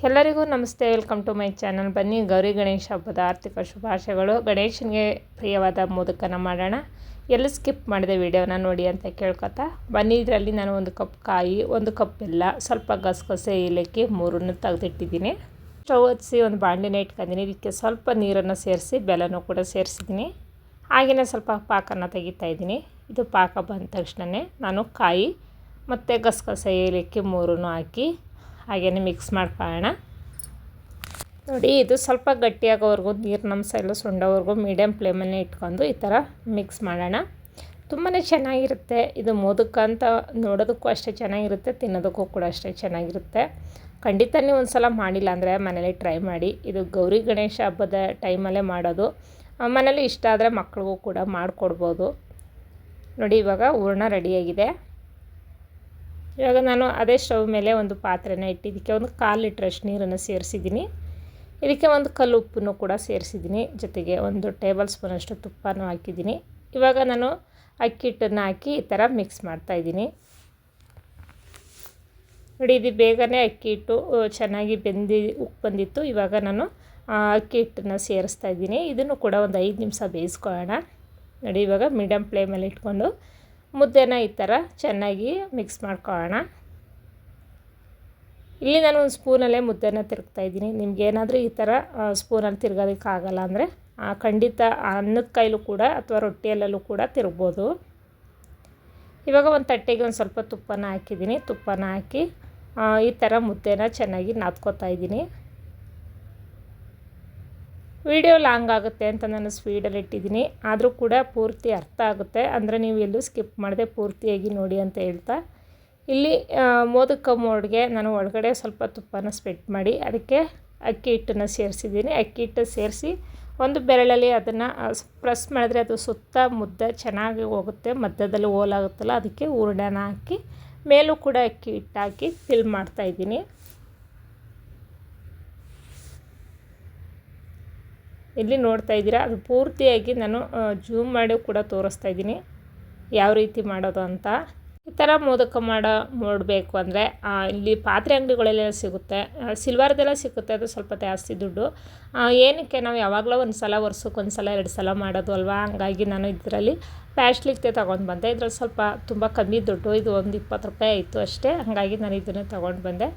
ಎಲ್ಲರಿಗೂ ನಮಸ್ತೆ. Welcome to my channel. ಬನ್ನಿ ಗೌರಿ ಗಣೇಶ ಹಬ್ಬದ ಆರ್ಥಿಕ ಶುಭಾಶಯಗಳು. ಗಣೇಶನಿಗೆ ಪ್ರಿಯವಾದ ಮೋದಕನ ಮಾಡೋಣ. ಎಲ್ಲಿ ಸ್ಕಿಪ್ ಮಾಡಿದೆ ವಿಡಿಯೋನ ನೋಡಿ ಅಂತ ಕೇಳ್ಕೊತಾ ಬನ್ನಿ. ಇದರಲ್ಲಿ ನಾನು 1 ಕಪ್ ಕಾಯಿ, 1 ಕಪ್ ಬೆಲ್ಲ, ಸ್ವಲ್ಪ ಗಸಗಸೆ, ಏಲಕ್ಕಿ 3 ತೆಗೆದಿಟ್ಟಿದ್ದೀನಿ. ಸ್ಟವ್ ಹಚ್ಚಿ ಒಂದು ಬಾಣಲಿನ ಇಟ್ಕೊಂಡಿದ್ದೀನಿ. ಇದಕ್ಕೆ ಸ್ವಲ್ಪ ನೀರನ್ನು ಸೇರಿಸಿ ಬೆಲ್ಲನೂ ಕೂಡ ಸೇರಿಸಿದ್ದೀನಿ. ಹಾಗೆಯೇ ಸ್ವಲ್ಪ ಪಾಕನ ತೆಗಿತಾ ಇದ್ದೀನಿ. ಇದು ಪಾಕ ಬಂದ ತಕ್ಷಣವೇ ನಾನು ಕಾಯಿ ಮತ್ತು ಗಸಗಸೆ, ಏಲಕ್ಕಿ 3 ಹಾಕಿ ಹಾಗೆಯೇ ಮಿಕ್ಸ್ ಮಾಡ್ಕೊಳ್ಳೋಣ. ನೋಡಿ, ಇದು ಸ್ವಲ್ಪ ಗಟ್ಟಿಯಾಗೋವರೆಗೂ ನೀರಿನ ಅಂಶ ಎಲ್ಲ ಸುಂಡೋವರೆಗೂ ಮೀಡಿಯಮ್ ಫ್ಲೇಮಲ್ಲೇ ಇಟ್ಕೊಂಡು ಈ ಥರ ಮಿಕ್ಸ್ ಮಾಡೋಣ. ತುಂಬಾ ಚೆನ್ನಾಗಿರುತ್ತೆ ಇದು. ಮೋದಕ ಅಂತ ನೋಡೋದಕ್ಕೂ ಅಷ್ಟೇ ಚೆನ್ನಾಗಿರುತ್ತೆ, ತಿನ್ನೋದಕ್ಕೂ ಕೂಡ ಅಷ್ಟೇ ಚೆನ್ನಾಗಿರುತ್ತೆ. ಖಂಡಿತ ನೀವು ಒಂದು ಸಲ ಮಾಡಿಲ್ಲ ಅಂದರೆ ಮನೇಲಿ ಟ್ರೈ ಮಾಡಿ. ಇದು ಗೌರಿ ಗಣೇಶ ಹಬ್ಬದ ಟೈಮಲ್ಲೇ ಮಾಡೋದು. ಮನೇಲಿ ಇಷ್ಟ ಆದರೆ ಮಕ್ಳಿಗೂ ಕೂಡ ಮಾಡಿಕೊಡ್ಬೋದು. ನೋಡಿ, ಇವಾಗ ಹೂರಣ ರೆಡಿಯಾಗಿದೆ. ಇವಾಗ ನಾನು ಅದೇ ಸ್ಟವ್ ಮೇಲೆ ಒಂದು ಪಾತ್ರೆನ ಇಟ್ಟು ಇದಕ್ಕೆ 1/4 ಲೀಟ್ರಷ್ಟು ನೀರನ್ನು ಸೇರಿಸಿದ್ದೀನಿ. ಇದಕ್ಕೆ 1 ಕಲ್ಲು ಉಪ್ಪನ್ನು ಕೂಡ ಸೇರಿಸಿದ್ದೀನಿ. ಜೊತೆಗೆ 1 ಟೇಬಲ್ ಸ್ಪೂನಷ್ಟು ತುಪ್ಪನೂ ಹಾಕಿದ್ದೀನಿ. ಇವಾಗ ನಾನು ಅಕ್ಕಿ ಹಿಟ್ಟನ್ನು ಹಾಕಿ ಈ ಥರ ಮಿಕ್ಸ್ ಮಾಡ್ತಾಯಿದ್ದೀನಿ. ನೋಡಿ, ಇದು ಬೇಗನೆ ಅಕ್ಕಿ ಹಿಟ್ಟು ಚೆನ್ನಾಗಿ ಉಪ್ಪು ಬಂದಿತ್ತು. ಇವಾಗ ನಾನು ಅಕ್ಕಿ ಹಿಟ್ಟನ್ನು ಸೇರಿಸ್ತಾ ಇದ್ದೀನಿ. ಇದನ್ನು ಕೂಡ ಒಂದು 5 ನಿಮಿಷ ಬೇಯಿಸ್ಕೊಳ್ಳೋಣ. ನೋಡಿ, ಇವಾಗ ಮೀಡಿಯಮ್ ಫ್ಲೇಮಲ್ಲಿ ಇಟ್ಕೊಂಡು ಮುದ್ದೆನ ಈ ಥರ ಚೆನ್ನಾಗಿ ಮಿಕ್ಸ್ ಮಾಡ್ಕೊಳ್ಳೋಣ. ಇಲ್ಲಿ ನಾನು ಒಂದು ಸ್ಪೂನಲ್ಲೇ ಮುದ್ದೆನ ತಿರುಗ್ತಾಯಿದ್ದೀನಿ. ನಿಮಗೇನಾದರೂ ಈ ಥರ ಸ್ಪೂನಲ್ಲಿ ತಿರ್ಗೋದಕ್ಕಾಗಲ್ಲ ಅಂದರೆ ಖಂಡಿತ ಅನ್ನದ ಕೈಲೂ ಕೂಡ ಅಥವಾ ರೊಟ್ಟಿಯಲ್ಲೂ ಕೂಡ ತಿರುಗ್ಬೋದು. ಇವಾಗ ಒಂದು ತಟ್ಟೆಗೆ ಒಂದು ಸ್ವಲ್ಪ ತುಪ್ಪನ ಹಾಕಿದ್ದೀನಿ. ತುಪ್ಪನ ಹಾಕಿ ಈ ಥರ ಮುದ್ದೆನ ಚೆನ್ನಾಗಿ ನಾದ್ಕೋತಾ ಇದ್ದೀನಿ. ವಿಡಿಯೋ ಲಾಂಗ್ ಆಗುತ್ತೆ ಅಂತ ನಾನು ಸ್ಪೀಡಲ್ಲಿ ಇಟ್ಟಿದ್ದೀನಿ. ಆದರೂ ಕೂಡ ಪೂರ್ತಿ ಅರ್ಥ ಆಗುತ್ತೆ ಅಂದರೆ ನೀವು ಎಲ್ಲೂ ಸ್ಕಿಪ್ ಮಾಡದೆ ಪೂರ್ತಿಯಾಗಿ ನೋಡಿ ಅಂತ ಹೇಳ್ತಾ, ಇಲ್ಲಿ ಮೋದಕ ಮೋಡ್ಗೆ ನಾನು ಒಳಗಡೆ ಸ್ವಲ್ಪ ತುಪ್ಪನ ಸ್ಪ್ರೆಡ್ ಮಾಡಿ ಅದಕ್ಕೆ ಅಕ್ಕಿ ಹಿಟ್ಟನ್ನು ಸೇರಿಸಿದ್ದೀನಿ. ಅಕ್ಕಿ ಹಿಟ್ಟು ಸೇರಿಸಿ ಒಂದು ಬೆರಳಲ್ಲಿ ಅದನ್ನು ಪ್ರೆಸ್ ಮಾಡಿದ್ರೆ ಅದು ಸುತ್ತ ಮುದ್ದೆ ಚೆನ್ನಾಗಿ ಹೋಗುತ್ತೆ. ಮಧ್ಯದಲ್ಲಿ ಹೋಲಾಗುತ್ತಲ್ಲ, ಅದಕ್ಕೆ ಹೂರಣನ ಹಾಕಿ ಮೇಲೂ ಕೂಡ ಅಕ್ಕಿ ಹಿಟ್ಟು ಹಾಕಿ ಫಿಲ್ ಮಾಡ್ತಾಯಿದ್ದೀನಿ. ಇಲ್ಲಿ ನೋಡ್ತಾ ಇದ್ದೀರಾ, ಅದು ಪೂರ್ತಿಯಾಗಿ ನಾನು ಜೂಮ್ ಮಾಡಿ ಕೂಡ ತೋರಿಸ್ತಾ ಇದ್ದೀನಿ ಯಾವ ರೀತಿ ಮಾಡೋದು ಅಂತ. ಈ ಥರ ಮೋದಕ ಮಾಡಬೇಕು ಅಂದರೆ ಇಲ್ಲಿ ಪಾತ್ರೆ ಅಂಗಡಿಗಳೆಲ್ಲ ಸಿಗುತ್ತೆ. ಸಿಲ್ವರ್ದೆಲ್ಲ ಸಿಗುತ್ತೆ, ಅದು ಸ್ವಲ್ಪ ಜಾಸ್ತಿ ದುಡ್ಡು. ಏನಕ್ಕೆ ನಾವು ಯಾವಾಗಲೂ ಒಂದು ಸಲ ವರ್ಷಕ್ಕೆ 1 ಸಲ 2 ಸಲ ಮಾಡೋದು ಅಲ್ವಾ. ಹಂಗಾಗಿ ನಾನು ಇದರಲ್ಲಿ ಪ್ಲಾಸ್ಟಿಕ್ದೇ ತೊಗೊಂಡು ಬಂದೆ. ಇದರಲ್ಲಿ ಸ್ವಲ್ಪ ತುಂಬ ಕಮ್ಮಿ ದುಡ್ಡು. ಇದು ಒಂದು 20 ರೂಪಾಯಿ ಆಯಿತು ಅಷ್ಟೇ. ಹಾಗಾಗಿ ನಾನು ಇದನ್ನೇ ತೊಗೊಂಡು ಬಂದೆ.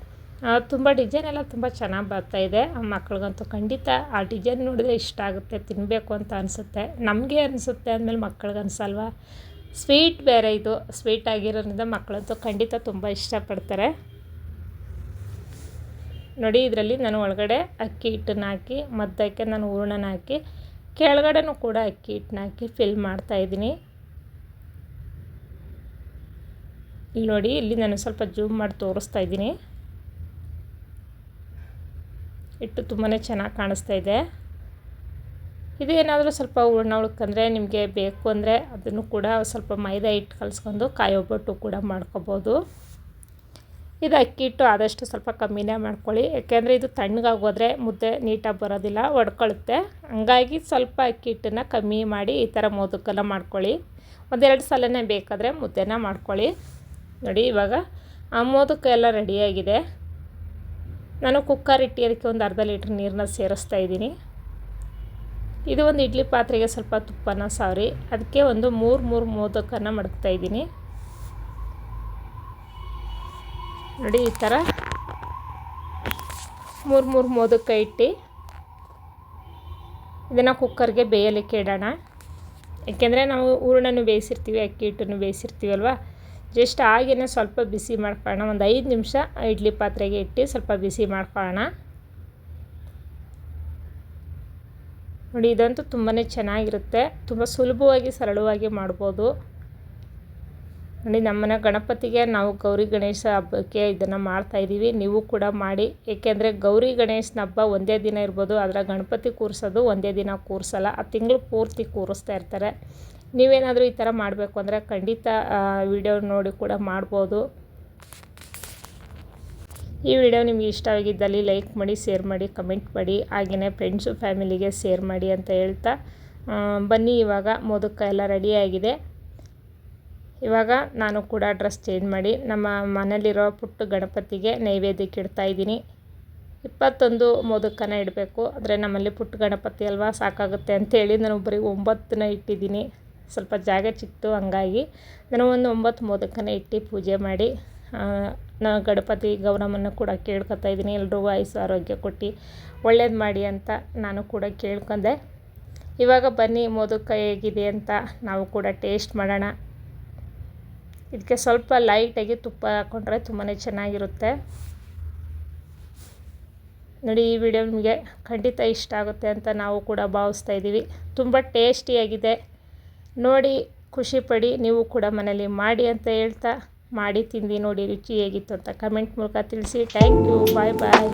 ತುಂಬ ಡಿಸೈನ್ ಎಲ್ಲ ತುಂಬ ಚೆನ್ನಾಗಿ ಬರ್ತಾಯಿದೆ. ಮಕ್ಳಿಗಂತೂ ಖಂಡಿತ ಆ ಡಿಸೈನ್ ನೋಡಿದ್ರೆ ಇಷ್ಟ ಆಗುತ್ತೆ, ತಿನ್ನಬೇಕು ಅಂತ ಅನಿಸುತ್ತೆ. ನಮಗೆ ಅನಿಸುತ್ತೆ ಅಂದಮೇಲೆ ಮಕ್ಳಿಗೆ ಅನಿಸಲ್ವ. ಸ್ವೀಟ್ ಬೇರೆ, ಇದು ಸ್ವೀಟ್ ಆಗಿರೋದ್ರಿಂದ ಮಕ್ಕಳಂತೂ ಖಂಡಿತ ತುಂಬ ಇಷ್ಟಪಡ್ತಾರೆ. ನೋಡಿ, ಇದರಲ್ಲಿ ನಾನು ಒಳಗಡೆ ಅಕ್ಕಿ ಹಿಟ್ಟನ್ನು ಹಾಕಿ ಮಧ್ಯಕ್ಕೆ ನಾನು ಹೂರಣನ ಹಾಕಿ ಕೆಳಗಡೆನೂ ಕೂಡ ಅಕ್ಕಿ ಹಿಟ್ಟನ್ನ ಹಾಕಿ ಫಿಲ್ ಮಾಡ್ತಾಯಿದ್ದೀನಿ. ಇಲ್ಲಿ ನೋಡಿ, ಇಲ್ಲಿ ನಾನು ಸ್ವಲ್ಪ ಜೂಮ್ ಮಾಡಿ ತೋರಿಸ್ತಾ ಇದ್ದೀನಿ. ಹಿಟ್ಟು ತುಂಬಾ ಚೆನ್ನಾಗಿ ಕಾಣಿಸ್ತಾ ಇದೆ. ಇದು ಏನಾದರೂ ಸ್ವಲ್ಪ ಹೂರಣ ಉಳ್ಕಂದ್ರೆ ನಿಮಗೆ ಬೇಕು ಅಂದರೆ ಅದನ್ನು ಕೂಡ ಸ್ವಲ್ಪ ಮೈದಾ ಹಿಟ್ಟು ಕಲಿಸ್ಕೊಂಡು ಕಾಯಿ ಒಬ್ಬಟ್ಟು ಕೂಡ ಮಾಡ್ಕೊಬೋದು. ಇದು ಅಕ್ಕಿ ಹಿಟ್ಟು ಆದಷ್ಟು ಸ್ವಲ್ಪ ಕಮ್ಮಿನೇ ಮಾಡ್ಕೊಳ್ಳಿ, ಯಾಕೆಂದರೆ ಇದು ತಣ್ಣಗಾಗೋದ್ರೆ ಮುದ್ದೆ ನೀಟಾಗಿ ಬರೋದಿಲ್ಲ, ಒಡ್ಕೊಳ್ಳುತ್ತೆ. ಹಂಗಾಗಿ ಸ್ವಲ್ಪ ಅಕ್ಕಿ ಹಿಟ್ಟನ್ನು ಕಮ್ಮಿ ಮಾಡಿ ಈ ಥರ ಮೋದಕನ ಮಾಡ್ಕೊಳ್ಳಿ. 1-2 ಸಲನೇ ಬೇಕಾದರೆ ಮುದ್ದೆನ ಮಾಡ್ಕೊಳ್ಳಿ. ನೋಡಿ, ಇವಾಗ ಆ ಮೋದಕ ಎಲ್ಲ ರೆಡಿಯಾಗಿದೆ. ನಾನು ಕುಕ್ಕರ್ ಇಟ್ಟು ಅದಕ್ಕೆ ಒಂದು ಅರ್ಧ ಲೀಟ್ರ್ ನೀರನ್ನ ಸೇರಿಸ್ತಾ ಇದ್ದೀನಿ. ಇದು ಒಂದು ಇಡ್ಲಿ ಪಾತ್ರೆಗೆ ಸ್ವಲ್ಪ ತುಪ್ಪನ ಸಾರಿ ಅದಕ್ಕೆ ಒಂದು 3 ಮೋದಕನ ಮಡಗ್ತಾಯಿದ್ದೀನಿ. ನೋಡಿ, ಈ ಥರ 3 ಮೋದಕ ಇಟ್ಟು ಇದನ್ನು ಕುಕ್ಕರ್ಗೆ ಬೇಯಲಿಕ್ಕೆ ಇಡೋಣ. ಏಕೆಂದರೆ ನಾವು ಹೂರಣನೂ ಬೇಯಿಸಿರ್ತೀವಿ, ಅಕ್ಕಿ ಹಿಟ್ಟನ್ನು ಬೇಯಿಸಿರ್ತೀವಲ್ವ. ಜಸ್ಟ್ ಹಾಗೆಯೇ ಸ್ವಲ್ಪ ಬಿಸಿ ಮಾಡ್ಕೊಳ್ಳೋಣ. ಒಂದು 5 ನಿಮಿಷ ಇಡ್ಲಿ ಪಾತ್ರೆಗೆ ಇಟ್ಟು ಸ್ವಲ್ಪ ಬಿಸಿ ಮಾಡ್ಕೊಳ್ಳೋಣ. ನೋಡಿ, ಇದಂತೂ ತುಂಬಾ ಚೆನ್ನಾಗಿರುತ್ತೆ, ತುಂಬ ಸುಲಭವಾಗಿ ಸರಳವಾಗಿ ಮಾಡ್ಬೋದು. ನೋಡಿ, ನಮ್ಮನೆ ಗಣಪತಿಗೆ ನಾವು ಗೌರಿ ಗಣೇಶ ಹಬ್ಬಕ್ಕೆ ಇದನ್ನು ಮಾಡ್ತಾಯಿದ್ದೀವಿ. ನೀವು ಕೂಡ ಮಾಡಿ, ಏಕೆಂದರೆ ಗೌರಿ ಗಣೇಶನ ಹಬ್ಬ ಒಂದೇ ದಿನ ಇರ್ಬೋದು, ಆದರೆ ಗಣಪತಿ ಕೂರಿಸೋದು ಒಂದೇ ದಿನ ಕೂರಿಸಲ್ಲ, ಆ ತಿಂಗಳು ಪೂರ್ತಿ ಕೂರಿಸ್ತಾ ಇರ್ತಾರೆ. ನೀವೇನಾದರೂ ಈ ಥರ ಮಾಡಬೇಕು ಅಂದರೆ ಖಂಡಿತ ವಿಡಿಯೋ ನೋಡಿ ಕೂಡ ಮಾಡ್ಬೋದು. ಈ ವಿಡಿಯೋ ನಿಮಗೆ ಇಷ್ಟವಾಗಿದ್ದಲ್ಲಿ ಲೈಕ್ ಮಾಡಿ, ಶೇರ್ ಮಾಡಿ, ಕಮೆಂಟ್ ಮಾಡಿ. ಹಾಗೆಯೇ ಫ್ರೆಂಡ್ಸು ಫ್ಯಾಮಿಲಿಗೆ ಶೇರ್ ಮಾಡಿ ಅಂತ ಹೇಳ್ತಾ ಬನ್ನಿ. ಇವಾಗ ಮೋದಕ ಎಲ್ಲ ರೆಡಿಯಾಗಿದೆ. ಇವಾಗ ನಾನು ಕೂಡ ಡ್ರೆಸ್ ಚೇಂಜ್ ಮಾಡಿ ನಮ್ಮ ಮನೆಯಲ್ಲಿರೋ ಪುಟ್ಟ ಗಣಪತಿಗೆ ನೈವೇದ್ಯಕ್ಕೆ ಇಡ್ತಾಯಿದ್ದೀನಿ. 21 ಮೋದಕನ ಇಡಬೇಕು. ಆದರೆ ನಮ್ಮಲ್ಲಿ ಪುಟ್ಟ ಗಣಪತಿ ಅಲ್ವಾ, ಸಾಕಾಗುತ್ತೆ ಅಂತೇಳಿ ನಾನು ಬರೀ 9ನ ಇಟ್ಟಿದ್ದೀನಿ. ಸ್ವಲ್ಪ ಜಾಗ ಚಿಕ್ತು, ಹಂಗಾಗಿ ನಾನು ಒಂದು 9 ಮೋದಕನ ಇಟ್ಟು ಪೂಜೆ ಮಾಡಿ ನಾನು ಗಣಪತಿ ಗೌರಮ್ಮನ ಕೂಡ ಕೇಳ್ಕೊತಾ ಇದ್ದೀನಿ. ಎಲ್ರಿಗೂ ಆಯುಸ್ಸು ಆರೋಗ್ಯ ಕೊಟ್ಟು ಒಳ್ಳೇದು ಮಾಡಿ ಅಂತ ನಾನು ಕೂಡ ಕೇಳ್ಕೊಂಡೆ. ಇವಾಗ ಬನ್ನಿ ಮೋದಕ ಹೇಗಿದೆ ಅಂತ ನಾವು ಕೂಡ ಟೇಸ್ಟ್ ಮಾಡೋಣ. ಇದಕ್ಕೆ ಸ್ವಲ್ಪ ಲೈಟಾಗಿ ತುಪ್ಪ ಹಾಕ್ಕೊಂಡ್ರೆ ತುಂಬಾ ಚೆನ್ನಾಗಿರುತ್ತೆ. ನೋಡಿ, ಈ ವಿಡಿಯೋ ನಿಮಗೆ ಖಂಡಿತ ಇಷ್ಟ ಆಗುತ್ತೆ ಅಂತ ನಾವು ಕೂಡ ಭಾವಿಸ್ತಾ ಇದ್ದೀವಿ. ತುಂಬ ಟೇಸ್ಟಿಯಾಗಿದೆ. ನೋಡಿ ಖುಷಿಪಡಿ, ನೀವು ಕೂಡ ಮನೇಲಿ ಮಾಡಿ ಅಂತ ಹೇಳ್ತಾ ಮಾಡಿ ತಿಂದು ನೋಡಿ ರುಚಿ ಹೇಗಿತ್ತು ಅಂತ ಕಮೆಂಟ್ ಮೂಲಕ ತಿಳಿಸಿ. Thank you. Bye bye.